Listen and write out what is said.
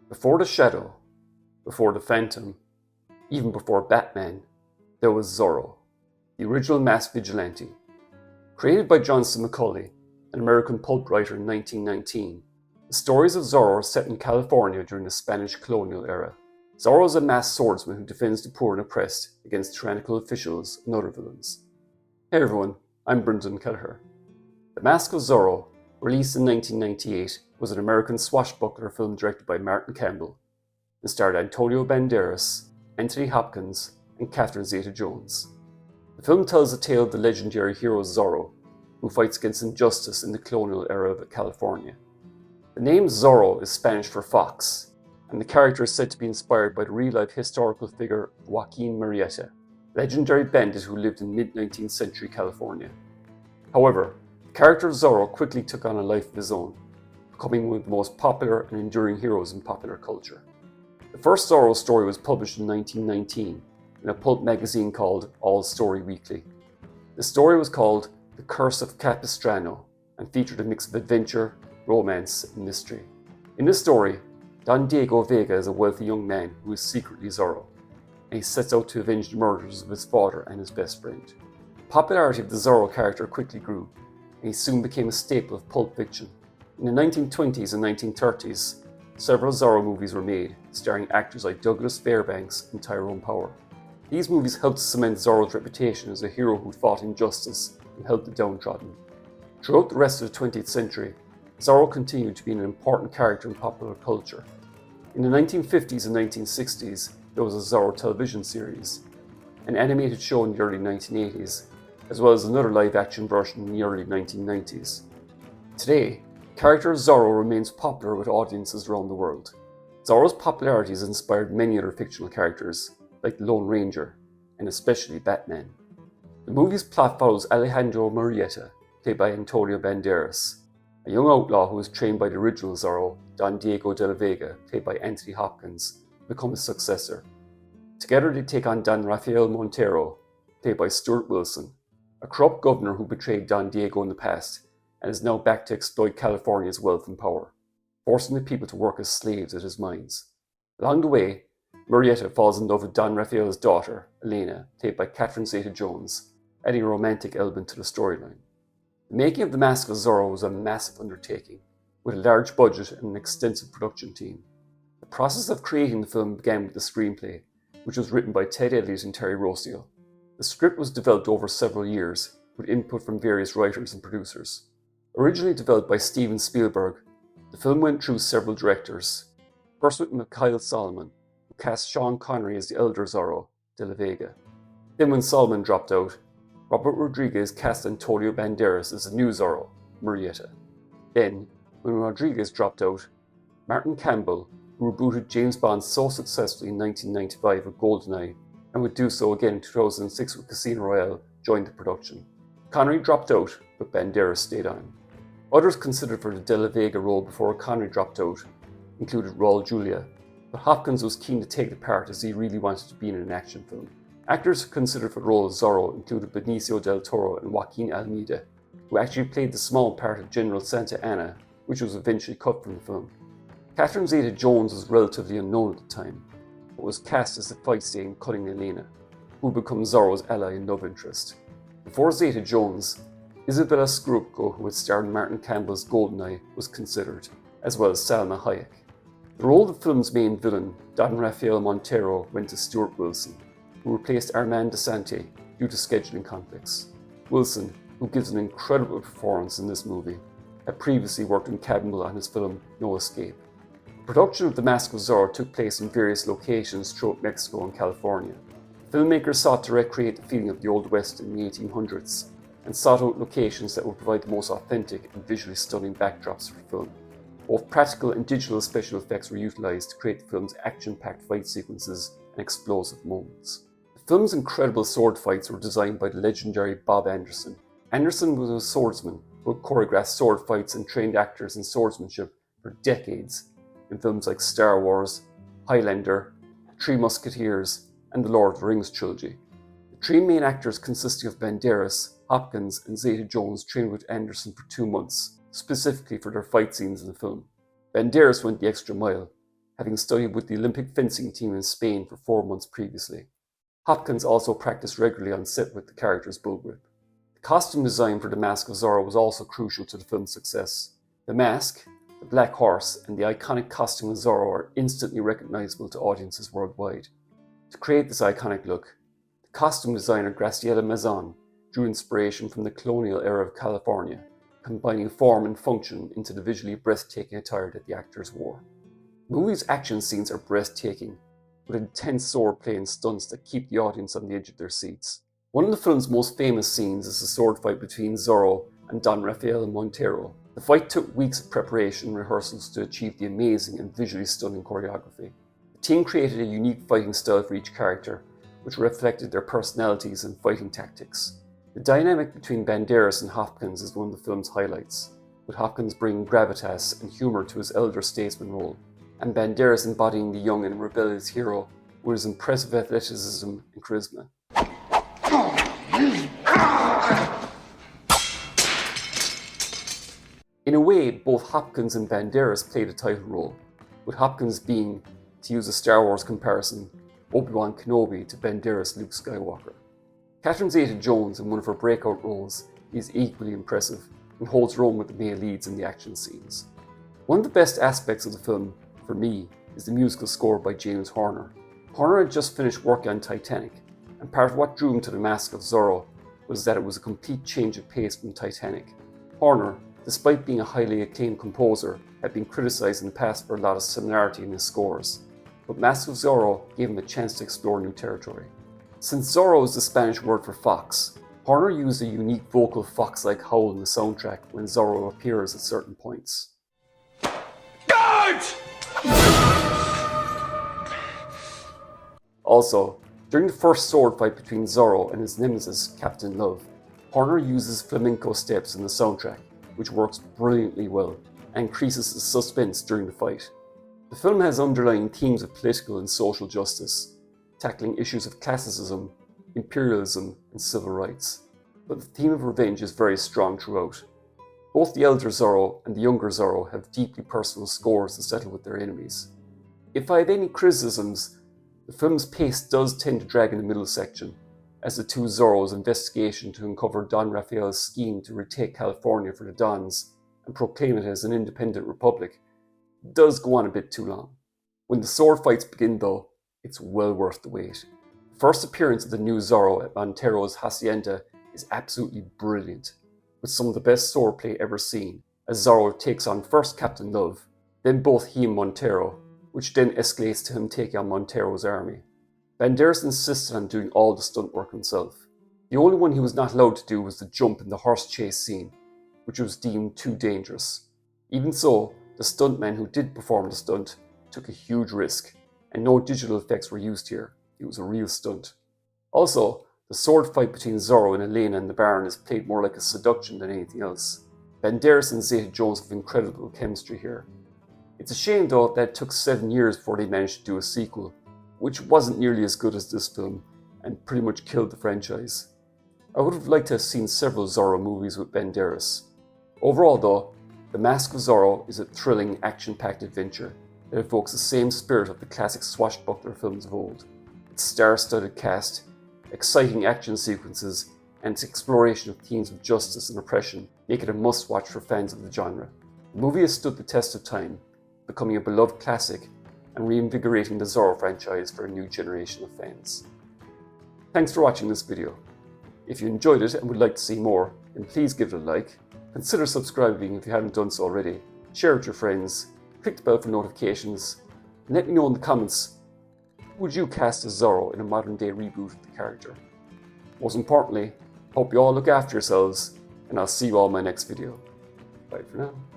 Before the Shadow, before the Phantom, even before Batman, there was Zorro, the original masked vigilante. Created by John C. McCauley, an American pulp writer in 1919, the stories of Zorro are set in California during the Spanish colonial era. Zorro is a masked swordsman who defends the poor and oppressed against tyrannical officials and other villains. Hey everyone, I'm Brendan Kelleher. The Mask of Zorro, released in 1998, was an American swashbuckler film directed by Martin Campbell and starred Antonio Banderas, Anthony Hopkins, and Catherine-Zeta Jones. The film tells the tale of the legendary hero Zorro, who fights against injustice in the colonial era of California. The name Zorro is Spanish for fox, and the character is said to be inspired by the real-life historical figure Joaquin Murrieta, a legendary bandit who lived in mid-19th century California. However, the character of Zorro quickly took on a life of his own, becoming one of the most popular and enduring heroes in popular culture. The first Zorro story was published in 1919 in a pulp magazine called All Story Weekly. The story was called The Curse of Capistrano and featured a mix of adventure, romance, and mystery. In this story, Don Diego Vega is a wealthy young man who is secretly Zorro, and he sets out to avenge the murders of his father and his best friend. The popularity of the Zorro character quickly grew, and he soon became a staple of pulp fiction. In the 1920s and 1930s, several Zorro movies were made, starring actors like Douglas Fairbanks and Tyrone Power. These movies helped cement Zorro's reputation as a hero who fought injustice and helped the downtrodden. Throughout the rest of the 20th century, Zorro continued to be an important character in popular culture. In the 1950s and 1960s, there was a Zorro television series, an animated show in the early 1980s, as well as another live-action version in the early 1990s. Today, the character of Zorro remains popular with audiences around the world. Zorro's popularity has inspired many other fictional characters, like the Lone Ranger, and especially Batman. The movie's plot follows Alejandro Murrieta, played by Antonio Banderas, a young outlaw who was trained by the original Zorro, Don Diego de la Vega, played by Anthony Hopkins, to become his successor. Together they take on Don Rafael Montero, played by Stuart Wilson, a corrupt governor who betrayed Don Diego in the past and is now back to exploit California's wealth and power, forcing the people to work as slaves at his mines. Along the way, Murrieta falls in love with Don Rafael's daughter, Elena, played by Catherine-Zeta Jones, adding a romantic element to the storyline. The making of The Mask of Zorro was a massive undertaking, with a large budget and an extensive production team. The process of creating the film began with the screenplay, which was written by Ted Elliott and Terry Rossio. The script was developed over several years, with input from various writers and producers. Originally developed by Steven Spielberg, the film went through several directors. First with Mikhail Salomon, who cast Sean Connery as the elder Zorro, De La Vega. Then when Salomon dropped out, Robert Rodriguez cast Antonio Banderas as the new Zorro, Murrieta. Then, when Rodriguez dropped out, Martin Campbell, who rebooted James Bond so successfully in 1995 with GoldenEye, and would do so again in 2006 with Casino Royale, joined the production. Connery dropped out, but Banderas stayed on. Others considered for the De La Vega role before Connery dropped out included Raul Julia, but Hopkins was keen to take the part as he really wanted to be in an action film. Actors considered for the role of Zorro included Benicio del Toro and Joaquin Almeida, who actually played the small part of General Santa Anna, which was eventually cut from the film. Catherine-Zeta Jones was relatively unknown at the time, but was cast as the fight scene cutting Elena, who would become Zorro's ally and love interest. Before Zeta Jones, Isabella Scorupco, who had starred in Martin Campbell's GoldenEye, was considered, as well as Salma Hayek. The role of the film's main villain, Don Rafael Montero, went to Stuart Wilson, who replaced Armand Desante due to scheduling conflicts. Wilson, who gives an incredible performance in this movie, had previously worked in Campbell on his film No Escape. The production of The Mask of Zorro took place in various locations throughout Mexico and California. Filmmakers sought to recreate the feeling of the Old West in the 1800s, and sought out locations that would provide the most authentic and visually stunning backdrops for the film. Both practical and digital special effects were utilised to create the film's action-packed fight sequences and explosive moments. The film's incredible sword fights were designed by the legendary Bob Anderson. Anderson was a swordsman who had choreographed sword fights and trained actors in swordsmanship for decades in films like Star Wars, Highlander, Three Musketeers, and the Lord of the Rings trilogy. The three main actors consisting of Banderas, Hopkins, and Zeta Jones trained with Anderson for 2 months, specifically for their fight scenes in the film. Banderas went the extra mile, having studied with the Olympic fencing team in Spain for 4 months previously. Hopkins also practiced regularly on set with the character's bullwhip. The costume design for the Mask of Zorro was also crucial to the film's success. The mask, the black horse, and the iconic costume of Zorro are instantly recognizable to audiences worldwide. To create this iconic look, the costume designer Graciela Mazon drew inspiration from the colonial era of California, combining form and function into the visually breathtaking attire that the actors wore. The movie's action scenes are breathtaking, with intense swordplay and stunts that keep the audience on the edge of their seats. One of the film's most famous scenes is the sword fight between Zorro and Don Rafael Montero. The fight took weeks of preparation and rehearsals to achieve the amazing and visually stunning choreography. The team created a unique fighting style for each character, which reflected their personalities and fighting tactics. The dynamic between Banderas and Hopkins is one of the film's highlights, with Hopkins bringing gravitas and humour to his elder statesman role, and Banderas embodying the young and rebellious hero with his impressive athleticism and charisma. In a way, both Hopkins and Banderas played a title role, with Hopkins being, to use a Star Wars comparison, Obi-Wan Kenobi to Banderas Luke Skywalker. Catherine-Zeta Jones, in one of her breakout roles, is equally impressive and holds her own with the male leads in the action scenes. One of the best aspects of the film, for me, is the musical score by James Horner. Horner had just finished working on Titanic, and part of what drew him to the Mask of Zorro was that it was a complete change of pace from Titanic. Horner, despite being a highly acclaimed composer, had been criticised in the past for a lot of similarity in his scores, but Mask of Zorro gave him a chance to explore new territory. Since Zorro is the Spanish word for fox, Horner used a unique vocal fox-like howl in the soundtrack when Zorro appears at certain points. Also, during the first sword fight between Zorro and his nemesis, Captain Love, Horner uses flamenco steps in the soundtrack, which works brilliantly well and increases the suspense during the fight. The film has underlying themes of political and social justice, tackling issues of classicism, imperialism, and civil rights. But the theme of revenge is very strong throughout. Both the elder Zorro and the younger Zorro have deeply personal scores to settle with their enemies. If I have any criticisms, the film's pace does tend to drag in the middle section, as the two Zorros' investigation to uncover Don Rafael's scheme to retake California for the Dons and proclaim it as an independent republic does go on a bit too long. When the sword fights begin though, it's well worth the wait. The first appearance of the new Zorro at Montero's hacienda is absolutely brilliant, with some of the best swordplay ever seen, as Zorro takes on first Captain Love, then both he and Montero, which then escalates to him taking on Montero's army. Banderas insisted on doing all the stunt work himself. The only one he was not allowed to do was the jump in the horse chase scene, which was deemed too dangerous. Even so, the stuntman who did perform the stunt took a huge risk, and no digital effects were used here. It was a real stunt. Also, the sword fight between Zorro and Elena and the Baron is played more like a seduction than anything else. Banderas and Zeta Jones have incredible chemistry here. It's a shame though that it took 7 years before they managed to do a sequel, which wasn't nearly as good as this film, and pretty much killed the franchise. I would have liked to have seen several Zorro movies with Banderas. Overall though, The Mask of Zorro is a thrilling, action-packed adventure that evokes the same spirit of the classic swashbuckler films of old. Its star-studded cast, exciting action sequences, and its exploration of themes of justice and oppression make it a must-watch for fans of the genre. The movie has stood the test of time, becoming a beloved classic and reinvigorating the Zorro franchise for a new generation of fans. Thanks for watching this video. If you enjoyed it and would like to see more, then please give it a like, consider subscribing if you haven't done so already, share it with your friends, click the bell for notifications, and let me know in the comments, who would you cast as Zorro in a modern day reboot of the character? Most importantly, hope you all look after yourselves, and I'll see you all in my next video. Bye for now.